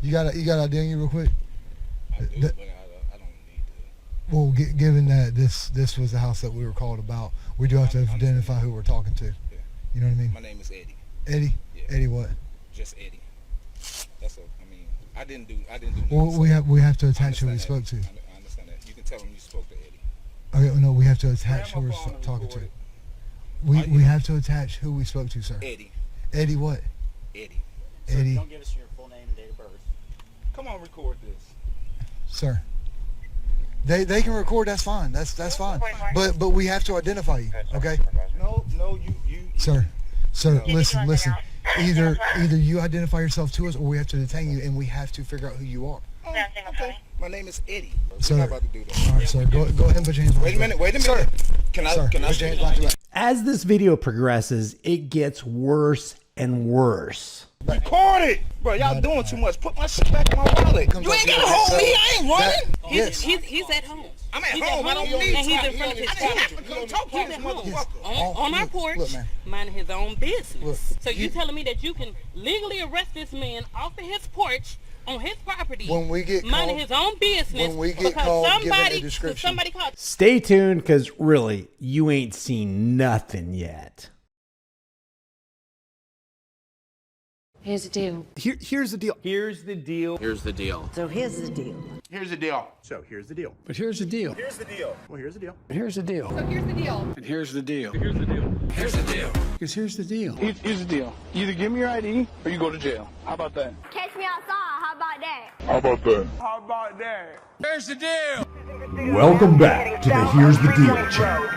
You got ID on you real quick? I do, but I don't need to. Well, given that this was the house that we were called about, we do have to identify who we're talking to. Yeah. You know what I mean? My name is Eddie. Eddie? Yeah. Eddie what? Just Eddie. That's I mean, I didn't do Well, nothing, we have to attach who we spoke to. I understand that. You can tell him you spoke to Eddie. Okay, no, we have to attach who we're talking to. We have to attach who we spoke to, sir. Eddie. Eddie what? Eddie. Sir, Eddie. don't give us your full name and date of birth. Come on, record this. Sir. They can record, that's fine. That's fine. But we have to identify you, okay? No, you. Sir, listen. Either you identify yourself to us or we have to detain you and we have to figure out who you are. Oh, okay. My name is Eddie. Sir. We're not about to do that. All right, sir. Go ahead and put your hands on Wait a minute. Sir. Can I Put your hands on your As this video progresses, it gets worse and worse. Record it! Bro, y'all doing too much. Put my shit back in my wallet. You ain't gotta hold me. I ain't running. Yes. He's at home. I'm at home. I don't need and he's in front of his children. Come talk to He's this at home. motherfucker. On our porch, look, man. minding his own business. Look, so you telling me that you can legally arrest this man off of his porch on his property When we get minding called, his own business when we get because called, give it a somebody description. called. Stay tuned, because really, you ain't seen nothing yet. Here's the deal. Here's the deal. Here's the deal. Here's the deal. So here's the deal. Here's the deal. So here's the deal. But here's the deal. Here's the deal. Well, here's the deal. Here's the deal. Here's the deal. And here's the deal. Here's the deal. Here's the deal. Because here's the deal. Here's the deal. Either give me your ID or you go to jail. How about that? Catch me outside. How about that? How about that? How about that? Here's the deal. Welcome back to the Here's the Deal channel.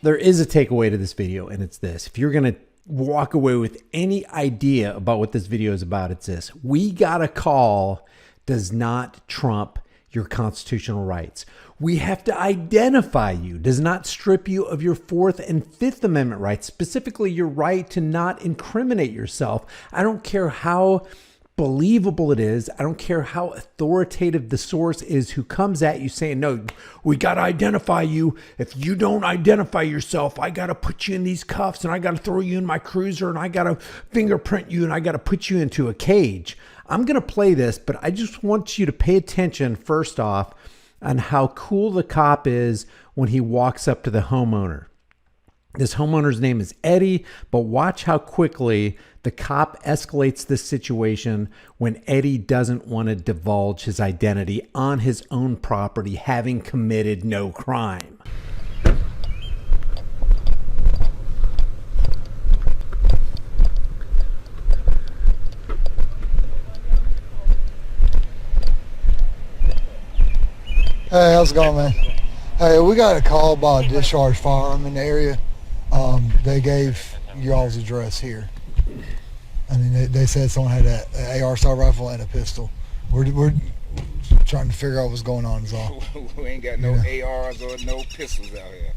There is a takeaway to this video, and it's this. If you're going to walk away with any idea about what this video is about, it's this. We got a call does not trump your constitutional rights. We have to identify you does not strip you of your Fourth and Fifth Amendment rights, specifically your right to not incriminate yourself. I don't care how believable it is. I don't care how authoritative the source is who comes at you saying, no, we got to identify you. If you don't identify yourself, I got to put you in these cuffs and I got to throw you in my cruiser and I got to fingerprint you and I got to put you into a cage. I'm going to play this, but I just want you to pay attention first off on how cool the cop is when he walks up to the homeowner. This homeowner's name is Eddie, but watch how quickly the cop escalates this situation when Eddie doesn't want to divulge his identity on his own property, having committed no crime. Hey, how's it going, man? Hey, we got a call by a discharged firearm in the area. They gave y'all's address here. I mean, they said someone had an AR-style rifle and a pistol. We're trying to figure out what's going on is all. We ain't got no ARs or no pistols out here.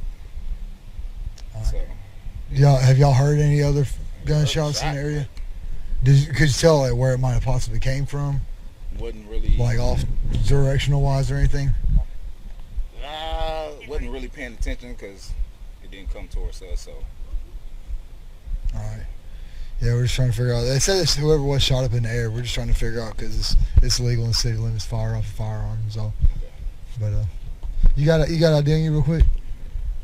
So. Have y'all heard any other gunshots in the area? Could you tell like where it might have possibly came from? Wasn't really like off directional wise or anything? Wasn't really paying attention because it didn't come towards us. So. All right. Yeah, we're just trying to figure out. They said it's whoever was shot up in the air. We're just trying to figure out because it's illegal in city limits fire off a firearm. So, but you got ID on you real quick?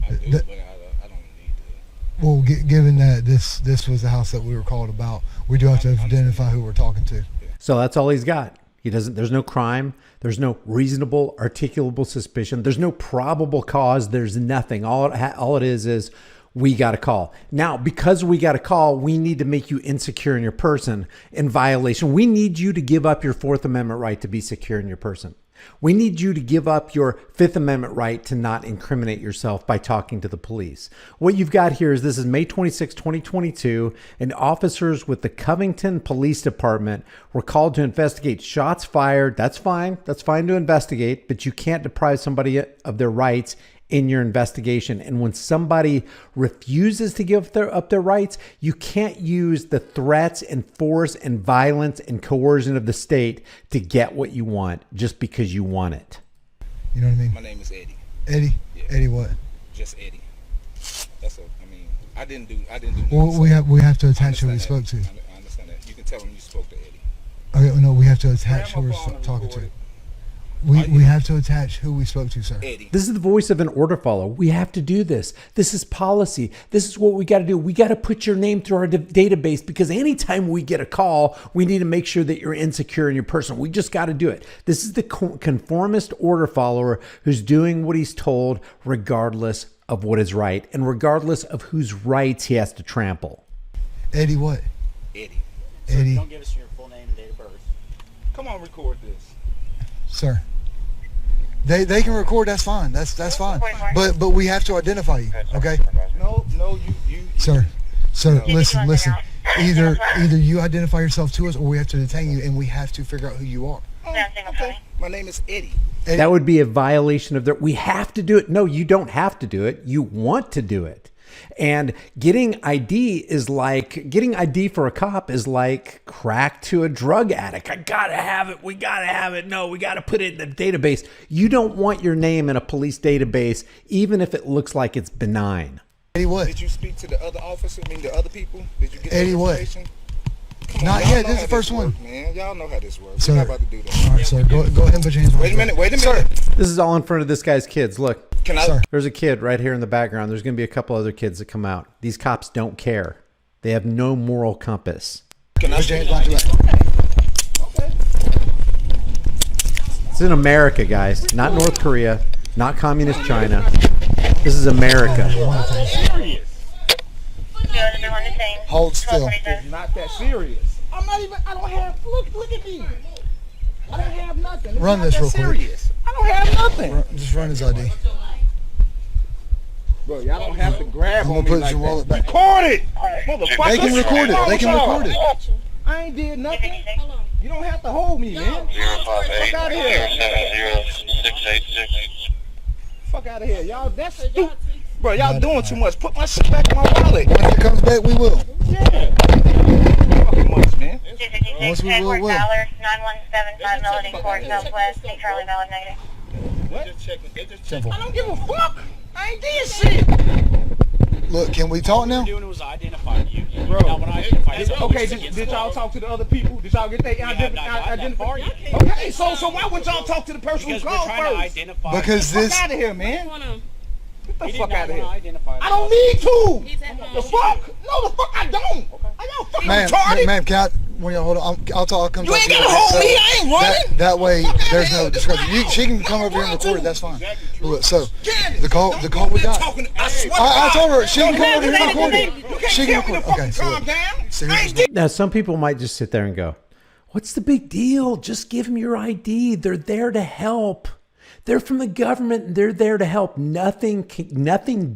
I do, but I don't need to. Well, given that this was the house that we were called about, we do have to identify who we're talking to. So that's all he's got. He doesn't. There's no crime. There's no reasonable, articulable suspicion. There's no probable cause. There's nothing. All it is we got a call. Now, because we got a call, we need to make you insecure in your person in violation. We need you to give up your Fourth Amendment right to be secure in your person. We need you to give up your Fifth Amendment right to not incriminate yourself by talking to the police. What you've got here is this is May 26, 2022, and officers with the Covington Police Department were called to investigate shots fired. That's fine. That's fine to investigate, but you can't deprive somebody of their rights in your investigation. And when somebody refuses to give up their rights, you can't use the threats and force and violence and coercion of the state to get what you want just because you want it. You know what I mean? My name is Eddie. Eddie? Yeah. Eddie what? Just Eddie. That's a. I mean, I didn't do. Well, we have to attach who we spoke to. I understand that. You can tell him you spoke to Eddie. Okay, well, no, we have to attach who Grab we're my phone and talking record to. it. We have to attach who we spoke to, sir. Eddie. This is the voice of an order follower. We have to do this. This is policy. This is what we got to do. We got to put your name through our database because anytime we get a call, we need to make sure that you're insecure in your person. We just got to do it. This is the conformist order follower who's doing what he's told regardless of what is right and regardless of whose rights he has to trample. Eddie what? Eddie. Eddie. Don't give us your full name and date of birth. Come on, record this. Sir. They can record, that's fine. That's fine. But we have to identify you, okay? No, you. Sir, listen. Either you identify yourself to us or we have to detain you and we have to figure out who you are. Okay. My name is Eddie. That would be a violation of we have to do it. No, you don't have to do it. You want to do it. And getting ID for a cop is like crack to a drug addict. I gotta have it. We gotta have it. No, we gotta put it in the database. You don't want your name in a police database, even if it looks like it's benign. Eddie what? Did you speak to the other officer? I mean, the other people? Did you get Eddie what? information? Not yet. This is the first one. Man, y'all know how this works. Sir, We're not about to do that. All right, sir. Go ahead and put your hands on. Wait a minute. Sir. This is all in front of this guy's kids. Look. Can I? Sir. There's a kid right here in the background. There's going to be a couple other kids that come out. These cops don't care. They have no moral compass. Can I? Put your hands on. Okay. It's in America, guys. Not North Korea. Not communist China. This is America. Hold still. It's not that serious. I'm not even. I don't have. Look at me. I don't have nothing. Run this real quick. I don't have nothing. Just run his ID. Bro, y'all don't have to grab I'm on gonna me put like your wallet that. back. Record it, motherfucker. They can record it. They can record it. I ain't did nothing. You don't have to hold me, man. 058 Fuck out of here. 70686. Fuck out of here, y'all. That's stupid. Bro, y'all doing too much. Put my shit back in my wallet. Once it comes back, we will. Yeah. Fucking much, man. Once we will. 9175 Melody Court Southwest, St. Charlie Valid Negative. What? Simple. I don't give a fuck. I ain't did shit. Look, can we talk now? Doing was identifying you. Bro, okay, did did y'all talk to the other people? Did y'all get their identification? yet. Okay, so why wouldn't y'all talk to the person who Because we're called trying to first? identify. Because Fuck this. out of here, man. Get the He did fuck not out of want to here. identify I don't need to. He's at home. The fuck? No, the fuck I don't. Are y'all fucking retarded? Ma'am, can I, when you hold on, I'll talk. I'll come You talk ain't to gotta hold me. I ain't running. That way, Fuck outta there's here. no discrepancy. She can come over here and record it. That's fine. Look, so Candace, the call we quit got. talking. I swear to I God. told her she can come Don't over here and say record anything. it. You can't She tell can me to record. Okay, fucking so calm look. down. So I here's ain't the- did Now, some people might just sit there and go, what's the big deal? Just give them your ID. They're there to help. They're from the government and they're there to help. Nothing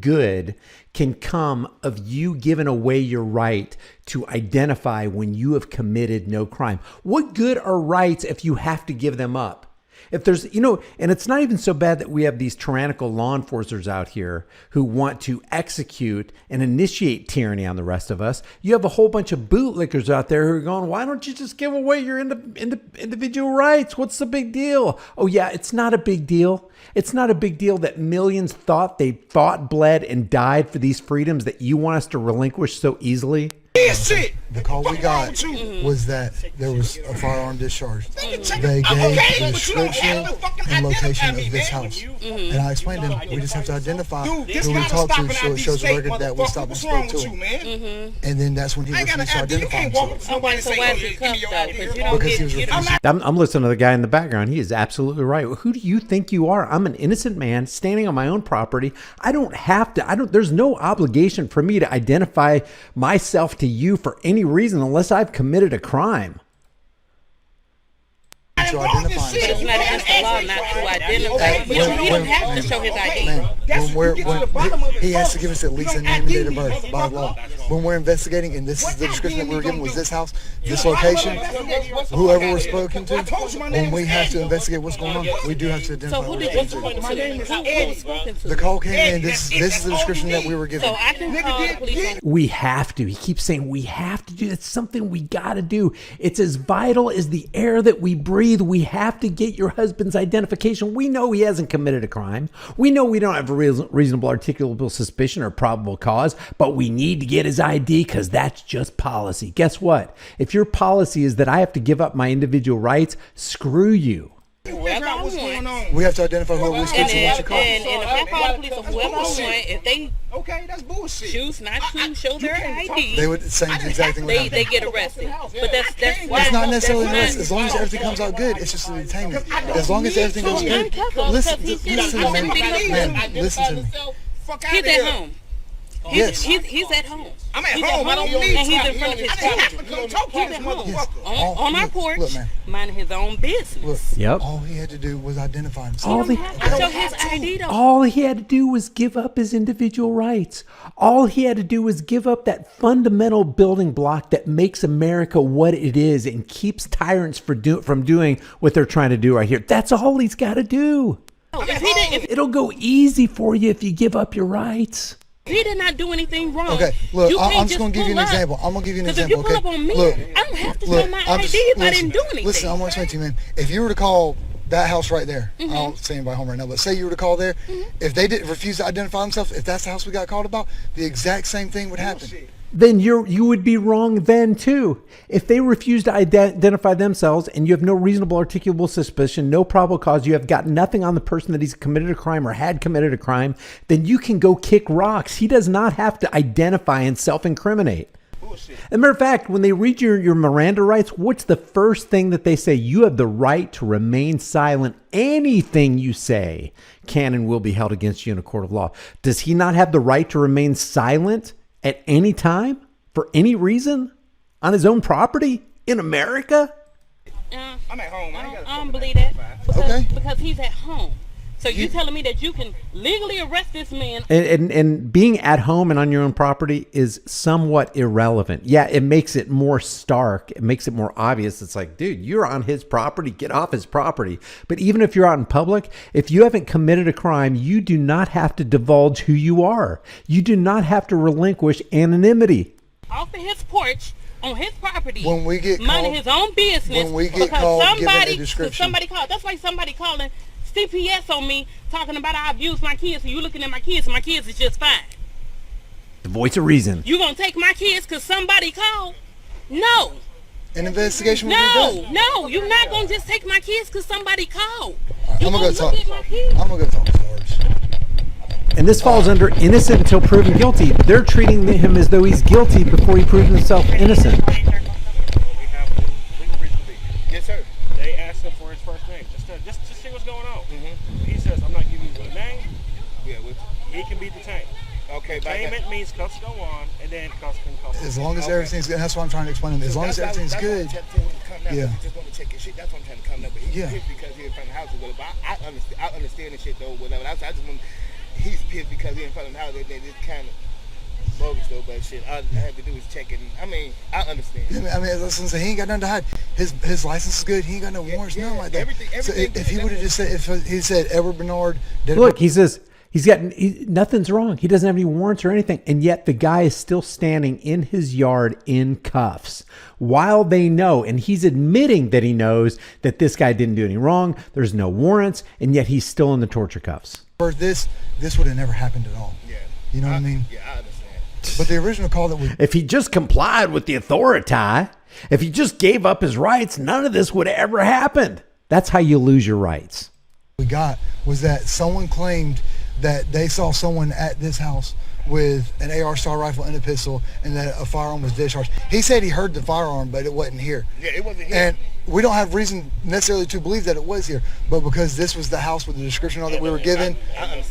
good can come of you giving away your right to identify when you have committed no crime. What good are rights if you have to give them up? If there's, and it's not even so bad that we have these tyrannical law enforcers out here who want to execute and initiate tyranny on the rest of us. You have a whole bunch of bootlickers out there who are going, why don't you just give away your individual rights? What's the big deal? Oh yeah, it's not a big deal. It's not a big deal that millions thought they fought, bled, and died for these freedoms that you want us to relinquish so easily. shit. The call we got was that there was a firearm discharged. They gave the description and location of this house. And I explained to them, we just have to identify who we talked to so it shows the record that we stopped and spoke to him. And then that's when he refused to identify himself. Okay, so why is he cuffed though? Because you don't Because he was get refusing. I'm listening to the guy in the background. He is absolutely right. Who do you think you are? I'm an innocent man standing on my own property. I don't have to, there's no obligation for me to identify myself to you for any reason unless I've committed a crime. want you to identify But it's not against the law not to identify. But you don't have to show his ID. Man, he has to give us at least a name and date of birth by law. When we're investigating, and this is the description that we were given, was this house, this location, whoever we're spoken to, when we have to investigate what's going on, we do have to identify. So who did you spoke to? Who was spoken to? The call came in. This is the description that we were given. So I can call the police. We have to. He keeps saying we have to do. It's something we got to do. It's as vital as the air that we breathe. We have to get your husband's identification. We know he hasn't committed a crime. We know we don't have a reasonable articulable suspicion or probable cause, but we need to get his ID because that's just policy. Guess what? If your policy is that I have to give up my individual rights, screw you. Whoever I want. We have to identify who we're speaking to once you call. And if I call the police or whoever I want, if they that's bullshit. choose not to show their ID, They would say the exact thing. they get arrested. But that's It's not necessarily an arrest. As long as everything comes out good, it's just a detainment. As long as everything goes good, listen to me, man. Listen to me. He's at home. Yes. He's at home. I'm at He's home. I don't need and he's to. in front of his I didn't have to property. come talk to He's this at home. motherfucker. On our porch, look, man. minding his own business. Look, Yep. all he had to do was identify himself. All He the- don't have to show his ID though. All he had to do was give up his individual rights. All he had to do was give up that fundamental building block that makes America what it is and keeps tyrants from doing what they're trying to do right here. That's all he's got to do. If he didn't, It'll go easy for you if you give up your rights. he did not do anything wrong. Okay, look, You can't I'm just going to give you an pull up. example. I'm going to give you an 'Cause if example, you pull okay? up on me, Look, I don't have to look, show my I'm ID just- if I listen, didn't do anything. Listen, I'm going to explain to you, man. If you were to call that house right there, I don't see anybody home right now, but say you were to call there, if they didn't refuse to identify themselves, if that's the house we got called about, the exact same thing would happen. Then you would be wrong then too. If they refuse to identify themselves and you have no reasonable articulable suspicion, no probable cause, you have got nothing on the person that he's committed a crime or had committed a crime, then you can go kick rocks. He does not have to identify and self-incriminate. As a matter of fact, when they read your Miranda rights, what's the first thing that they say? You have the right to remain silent. Anything you say can and will be held against you in a court of law. Does he not have the right to remain silent at any time for any reason on his own property in America? I'm at home. I don't believe that. Okay. Because he's at home. So you telling me that you can legally arrest this man? And being at home and on your own property is somewhat irrelevant. Yeah, it makes it more stark. It makes it more obvious. It's like, dude, you're on his property. Get off his property. But even if you're out in public, if you haven't committed a crime, you do not have to divulge who you are. You do not have to relinquish anonymity. Off of his porch on his property, When we get minding called- his own business. when we get because called, given a somebody, description. somebody called. That's why somebody calling CPS on me, talking about I abuse my kids. So you looking at my kids, and my kids is just fine. The voice of reason. You gonna take my kids because somebody called? No, An investigation will be done. no. You're not gonna just take my kids because somebody called. I'm going to go talk. I'm going to go talk to Forrest. And this falls under innocent until proven guilty. They're treating him as though he's guilty before he proves himself innocent. We have legal reason to be. Yes, sir. They asked him for his first name, just to see what's going on. He says, "I'm not giving you a name." Yeah, He can be detained. okay, back Detainment means cuffs go on, and then cuffs can come. As long as everything's good, that's what I'm trying to explain to him. As long as everything's good, yeah. He just want to check his shit. That's what I'm trying to come up with. He's Yeah. pissed because he's in front of the house or whatever. I understand the shit though, whatever. I just want. He's pissed because he's in front of the house. It's kind of bogus though, but shit. All I have to do is check it. I mean, I understand. I mean, listen, he ain't got nothing to hide. His license is good. He ain't got no warrants, nothing like that. everything So good. if he would have just said, if he said Edward Bernard, Look, he says nothing's wrong. He doesn't have any warrants or anything. And yet the guy is still standing in his yard in cuffs while they know. And he's admitting that he knows that this guy didn't do any wrong. There's no warrants. And yet he's still in the torture cuffs. this would have never happened at all. Yeah. You know what I mean? Yeah, I understand. But the original call that we If he just complied with the authority, if he just gave up his rights, none of this would have ever happened. That's how you lose your rights. got was that someone claimed that they saw someone at this house with an AR style rifle and a pistol, and that a firearm was discharged. He said he heard the firearm, but it wasn't here. Yeah, it wasn't here. And we don't have reason necessarily to believe that it was here, but because this was the house with the description that we were given,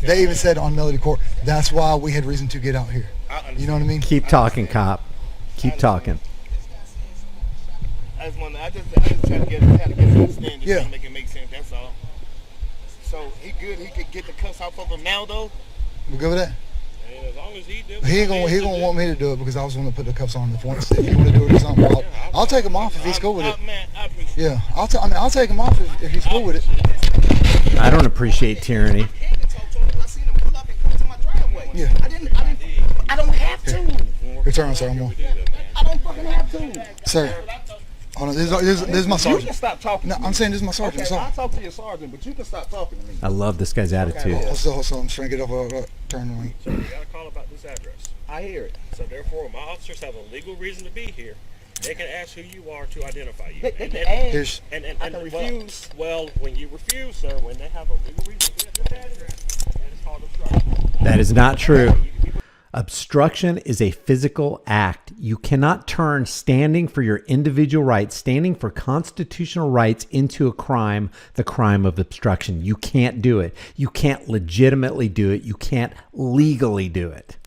they even said on Melody Court, that's why we had reason to get out here. You know what I mean? Keep talking, cop. Keep talking. just try to get understanding. Yeah. To make it make sense. That's all. So he good. He could get the cuffs off of him now, though. We good with that? And as long as he did, He gonna want me to do it because I was the one to put the cuffs on the front. If you want to do it or something, I'll take him off if he's cool with it. Man, I appreciate Yeah, I'll take him off if he's cool with it. I don't appreciate tyranny. I seen him pull up and come to my driveway. Yeah. I don't have to. Return, sir. I'm on. I don't fucking have to. Sir, hold on. This is my You sergeant. can stop talking. No, I'm saying this is my sergeant. Okay, Sorry. I'll talk to your sergeant, but you can stop talking to me. I love this guy's attitude. So I'm trying to get off a turn lane. so you got a call about this address. I hear it. So therefore, my officers have a legal reason to be here. They can ask who you are to identify you. They can Here's ask. I can refuse. Well, when you refuse, sir, when they have a legal reason to be at this address, that is called obstruction. That is not true. Obstruction is a physical act. You cannot turn standing for your individual rights, standing for constitutional rights into a crime, the crime of obstruction. You can't do it. You can't legitimately do it. You can't legally do it.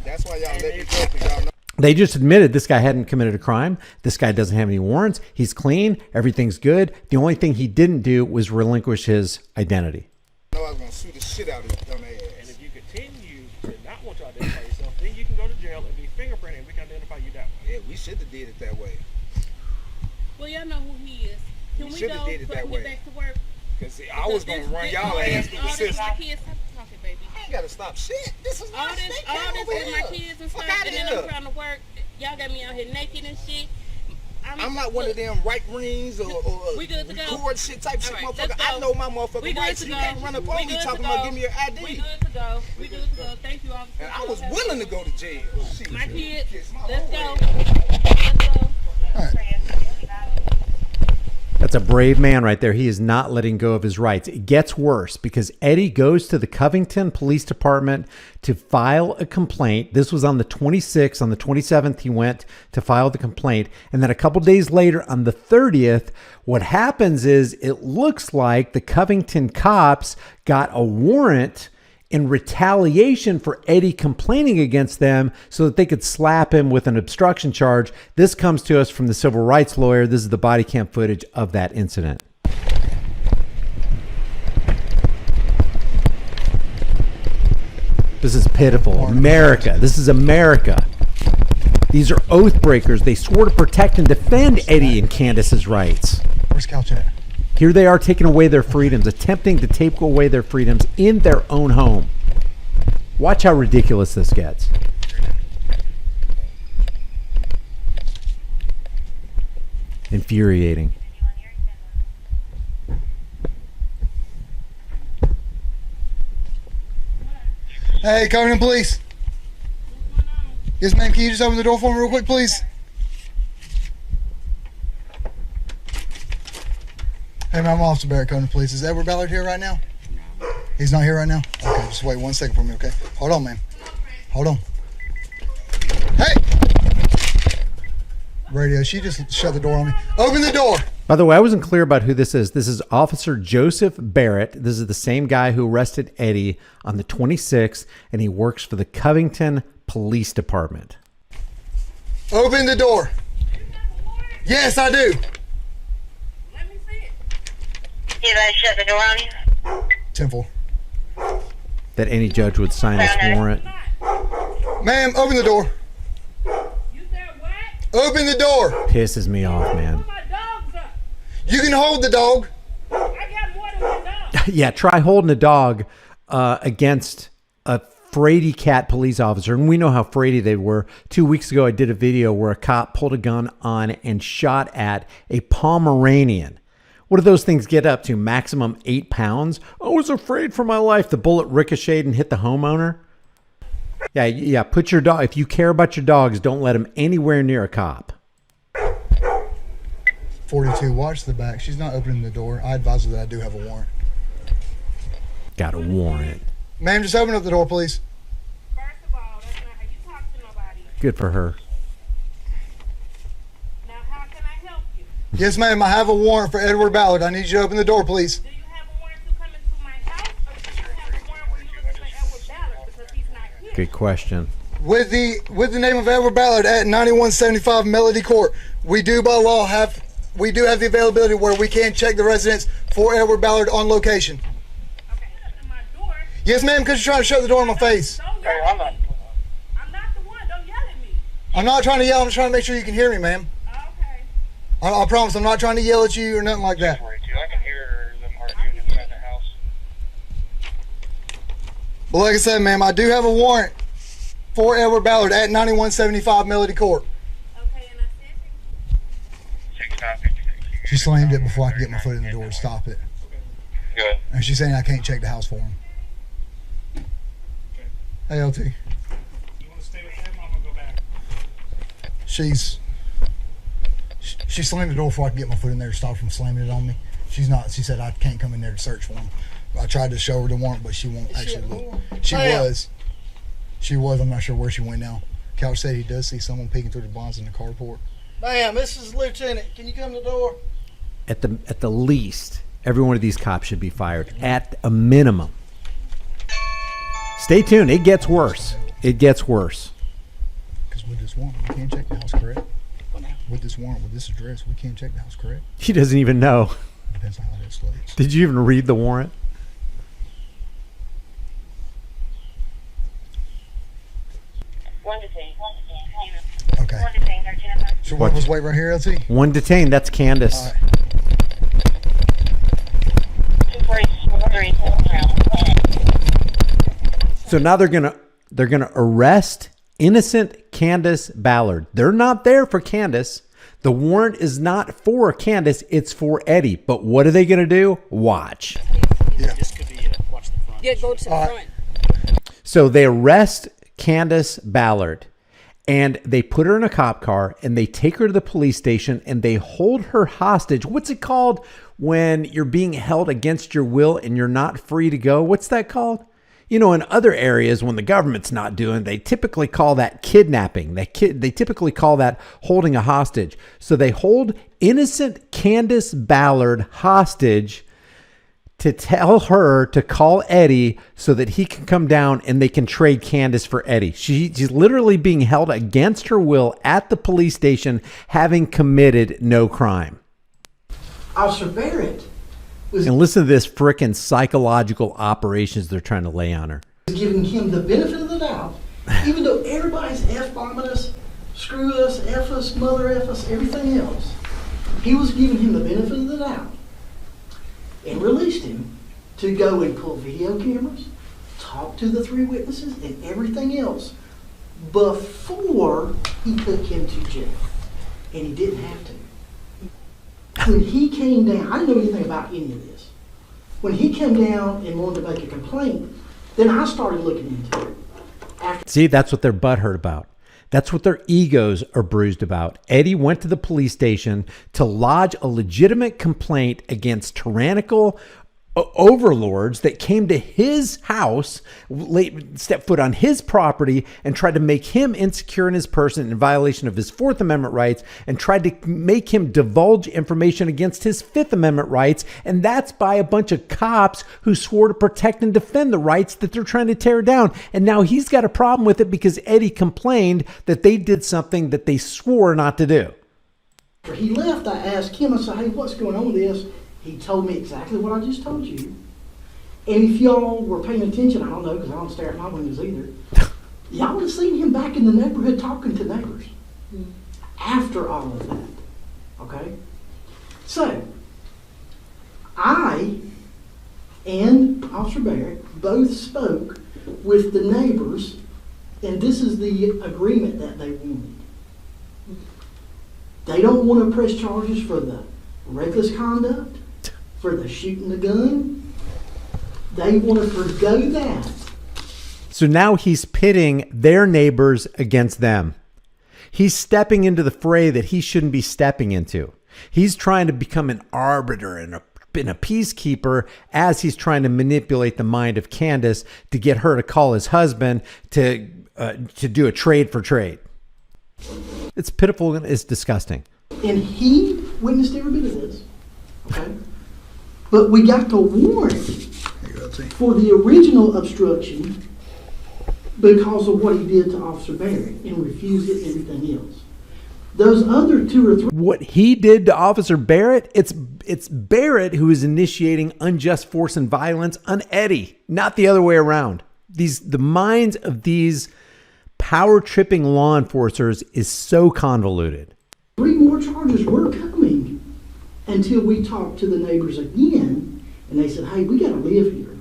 That's why y'all let me go, 'cause y'all know. They just admitted this guy hadn't committed a crime. This guy doesn't have any warrants. He's clean. Everything's good. The only thing he didn't do was relinquish his identity. I was gonna sue the shit out of his dumb ass. And if you continue to not want to identify yourself, then you can go to jail and be fingerprinted, and we can identify you that way. Yeah, we should have did it that way. Well, y'all know who he is. Can We we shoulda go did it so that I can way. get back to work? Cause see, I was gonna run y'all ass through the system. My kids, stop talking, baby. I ain't gotta stop shit. This is All my this state with over my here. kids and Fuck stuff, outta and then here. I'm trying to work. Y'all got me out here naked and shit. I'm not one of them right rings or We good to go? record shit type shit, All right, let's motherfucker. go. I know my We motherfucking good rights. to You go. can't run up We on me good to talking go. about give me your ID. We good to go. We good to go. Thank you, officer. And I was willing to go to jail. Shit. My kids, Kiss my let's whole go. ass. Let's go. That's a brave man right there. He is not letting go of his rights. It gets worse because Eddie goes to the Covington Police Department to file a complaint. This was on the 26th. On the 27th, he went to file the complaint. And then a couple days later, on the 30th, what happens is it looks like the Covington cops got a warrant in retaliation for Eddie complaining against them so that they could slap him with an obstruction charge. This comes to us from the civil rights lawyer. This is the body cam footage of that incident. This is pitiful. America. This is America. These are oath breakers. They swore to protect and defend Eddie and Candace's rights. Where's Couch at? Here they are taking away their freedoms, attempting to take away their freedoms in their own home. Watch how ridiculous this gets. Infuriating. Hey, Covington Police. Yes, ma'am. Can you just open the door for me real quick, please? Hey, ma'am, I'm Officer Barrett, Covington Police. Is Edward Ballard here right now? He's not here right now? Okay, just wait 1 second for me, okay? Hold on, ma'am. Hold on. Hey! Radio, she just shut the door on me. Open the door! By the way, I wasn't clear about who this is. This is Officer Joseph Barrett. This is the same guy who arrested Eddie on the 26th, and he works for the Covington Police Department. Open the door. Yes, I do. Let me see it. You guys shut the door on you? 10-4. That any judge would sign this warrant. Ma'am, open the door. You said what? Open the door. Pisses me off, man. Put my dogs up. You can hold the dog. I got more than one dog. Yeah, try holding a dog against a fraidy cat police officer. And we know how fraidy they were. 2 weeks ago, I did a video where a cop pulled a gun on and shot at a Pomeranian. What do those things get up to? Maximum 8 pounds? I was afraid for my life. The bullet ricocheted and hit the homeowner. Yeah. Put your dog. If you care about your dogs, don't let them anywhere near a cop. 42, watch the back. She's not opening the door. I advise her that I do have a warrant. Got a warrant. Ma'am, just open up the door, please. First of all, that's not how you talk to nobody. Good for her. Now, how can I help you? Yes, ma'am, I have a warrant for Edward Ballard. I need you to open the door, please. Do you have a warrant to come into my house, or do you have a warrant when you look for Edward Ballard because he's not here? Good question. with the name of Edward Ballard at 9175 Melody Court. We do by law have the availability where we can check the residence for Edward Ballard on location. Okay, my door. Yes, ma'am, because you're trying to shut the door in my face. Don't yell at me. I'm not the one. Don't yell at me. I'm not trying to yell. I'm just trying to make sure you can hear me, ma'am. Okay. I promise I'm not trying to yell at you or nothing like that. I can hear them arguing inside the house. But like I said, ma'am, I do have a warrant for Edward Ballard at 9175 Melody Court. Okay, and I said She slammed it before I could get my foot in the door to stop it. Good. And she's saying I can't check the house for him. Hey, LT. You want to stay with him? I'm gonna go back. She slammed the door before I could get my foot in there to stop her from slamming it on me. She said I can't come in there to search for him. I tried to show her the warrant, but she won't actually look. She was. I'm not sure where she went now. Couch said he does see someone peeking through the blinds in the carport. Ma'am, this is Lieutenant. Can you come to the door? At the least, every one of these cops should be fired. At a minimum. Stay tuned. It gets worse. It gets worse. Because with this warrant, we can't check the house, correct? With this warrant, with this address, we can't check the house, correct? He doesn't even know. Depends on how that escalates. Did you even read the warrant? Okay. So what was wait right here, LT? One detained. That's Candace. So now they're gonna arrest innocent Candace Ballard. They're not there for Candace. The warrant is not for Candace. It's for Eddie. But what are they gonna do? Watch. Yeah. This could be watch the front. yeah, go to the front. So they arrest Candace Ballard and they put her in a cop car and they take her to the police station and they hold her hostage. What's it called when you're being held against your will and you're not free to go? What's that called? You know, in other areas when the government's not doing, they typically call that kidnapping. They typically call that holding a hostage. So they hold innocent Candace Ballard hostage to tell her to call Eddie so that he can come down and they can trade Candace for Eddie. She's literally being held against her will at the police station, having committed no crime. Officer Barrett was And listen to this frickin' psychological operations they're trying to lay on her. giving him the benefit of the doubt, even though everybody's F-bombing us, screw us, F us, mother F us, everything else. He was giving him the benefit of the doubt and released him to go and pull video cameras, talk to the 3 witnesses and everything else before he took him to jail. And he didn't have to. When he came down, I didn't know anything about any of this. When he came down and wanted to make a complaint, then I started looking into it. See, that's what they're butthurt about. That's what their egos are bruised about. Eddie went to the police station to lodge a legitimate complaint against tyrannical overlords that came to his house, stepped foot on his property, and tried to make him insecure in his person in violation of his Fourth Amendment rights, and tried to make him divulge information against his Fifth Amendment rights. And that's by a bunch of cops who swore to protect and defend the rights that they're trying to tear down. And now he's got a problem with it because Eddie complained that they did something that they swore not to do. After he left, I asked him, I said, hey, what's going on with this? He told me exactly what I just told you. And if y'all were paying attention, I don't know, because I don't stare at my windows either, y'all would have seen him back in the neighborhood talking to neighbors after all of that. Okay? So, I and Officer Barrett both spoke with the neighbors, and this is the agreement that they wanted. They don't want to press charges for the reckless conduct, for the shooting the gun. They want to forgo that. So now he's pitting their neighbors against them. He's stepping into the fray that he shouldn't be stepping into. He's trying to become an arbiter and a peacekeeper as he's trying to manipulate the mind of Candace to get her to call his husband to do a trade for trade. It's pitiful and it's disgusting. And he witnessed every bit of this. Okay? But we got the warrant for the original obstruction because of what he did to Officer Barrett and refused it and everything else. Those other 2 or 3. What he did to Officer Barrett, it's Barrett who is initiating unjust force and violence on Eddie, not the other way around. The minds of these power tripping law enforcers is so convoluted. 3 more charges were coming until we talked to the neighbors again, and they said, hey, we got to live here.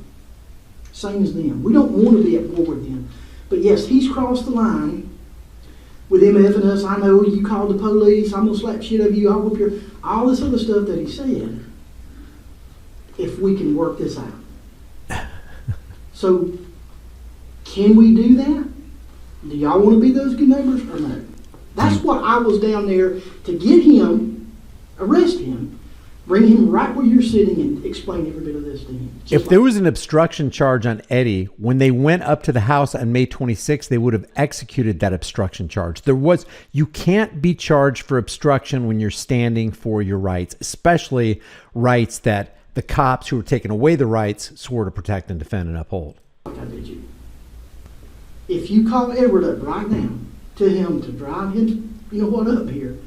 Same as them. We don't want to be at war with them. But yes, he's crossed the line with him effing us. I know you called the police. I'm going to slap shit out of you. I'll whoop your... All this other stuff that he said, if we can work this out. So, can we do that? Do y'all want to be those good neighbors or no? That's what I was down there to get him, arrest him, bring him right where you're sitting and explain every bit of this to him. If there was an obstruction charge on Eddie, when they went up to the house on May 26th, they would have executed that obstruction charge. You can't be charged for obstruction when you're standing for your rights, especially rights that the cops who were taking away the rights swore to protect and defend and uphold. I did you. If you call Edward up right now to him to drive him, up here,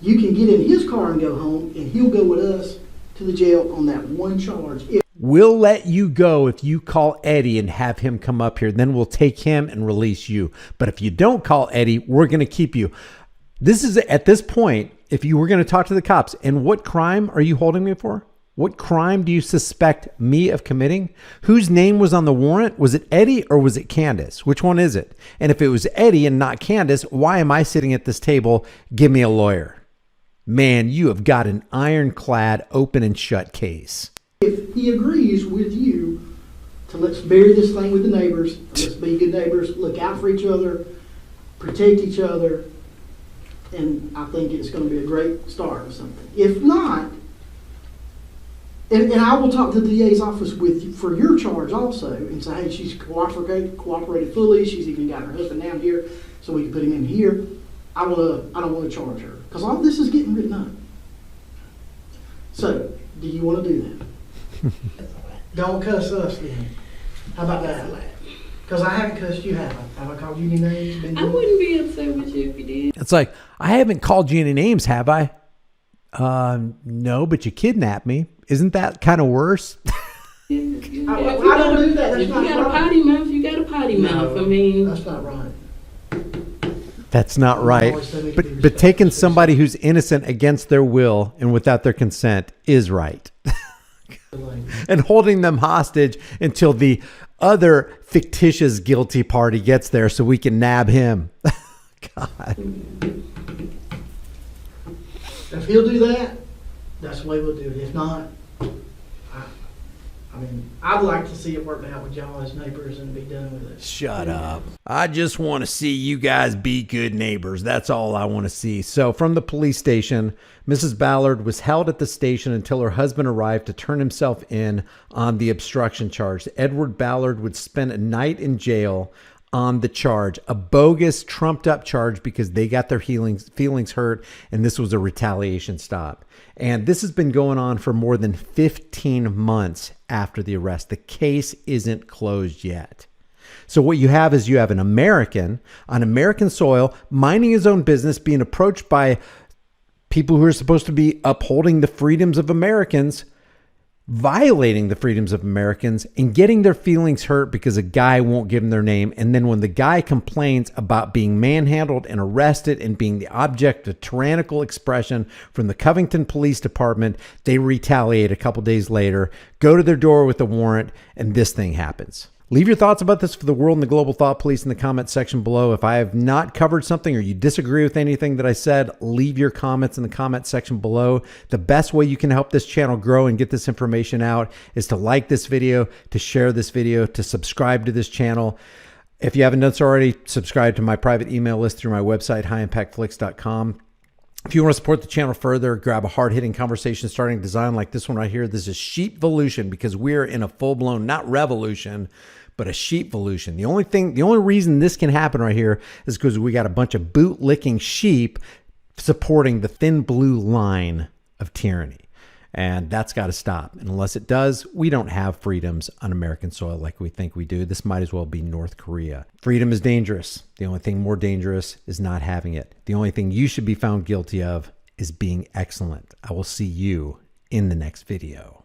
you can get in his car and go home, and he'll go with us to the jail on that one charge. We'll let you go if you call Eddie and have him come up here. Then we'll take him and release you. But if you don't call Eddie, we're going to keep you. This is at this point, if you were going to talk to the cops, and what crime are you holding me for? What crime do you suspect me of committing? Whose name was on the warrant? Was it Eddie or was it Candace? Which one is it? And if it was Eddie and not Candace, why am I sitting at this table? Give me a lawyer. Man, you have got an ironclad open and shut case. If he agrees with you to let's bury this thing with the neighbors, let's be good neighbors, look out for each other, protect each other, and I think it's going to be a great start of something. If not, and I will talk to the DA's office for your charge also and say, hey, she's cooperated fully. She's even got her husband down here so we can put him in here. I don't want to charge her because all this is getting written up. So, do you want to do that? Don't cuss us then. How about that? Because I haven't cussed you, have I? Have I called you any names? I wouldn't be upset with you if you did. It's like, I haven't called you any names, have I? No, but you kidnapped me. Isn't that kind of worse? I don't do that. That's if not you got right. a potty mouth, you got a potty mouth. I mean, that's not right. That's not right. But taking somebody who's innocent against their will and without their consent is right. And holding them hostage until the other fictitious guilty party gets there so we can nab him. God. If he'll do that, that's the way we'll do it. If not, I'd like to see it worked out with y'all as neighbors and be done with it. Shut up. I just want to see you guys be good neighbors. That's all I want to see. So from the police station, Mrs. Ballard was held at the station until her husband arrived to turn himself in on the obstruction charge. Edward Ballard would spend a night in jail on the charge, a bogus, trumped up charge because they got their feelings hurt, and this was a retaliation stop. And this has been going on for more than 15 months after the arrest. The case isn't closed yet. So what you have is you have an American on American soil minding his own business, being approached by people who are supposed to be upholding the freedoms of Americans, violating the freedoms of Americans, and getting their feelings hurt because a guy won't give them their name. And then when the guy complains about being manhandled and arrested and being the object of tyrannical expression from the Covington Police Department, they retaliate a couple days later, go to their door with a warrant, and this thing happens. Leave your thoughts about this for the world and the global thought police in the comment section below. If I have not covered something or you disagree with anything that I said, leave your comments in the comment section below. The best way you can help this channel grow and get this information out is to like this video, to share this video, to subscribe to this channel. If you haven't done so already, subscribe to my private email list through my website, highimpactflix.com. If you want to support the channel further, grab a hard-hitting conversation starting design like this one right here. This is sheepvolution because we're in a full-blown, not revolution, but a sheepvolution. The only reason this can happen right here is because we got a bunch of boot-licking sheep supporting the thin blue line of tyranny. And that's got to stop. And unless it does, we don't have freedoms on American soil like we think we do. This might as well be North Korea. Freedom is dangerous. The only thing more dangerous is not having it. The only thing you should be found guilty of is being excellent. I will see you in the next video.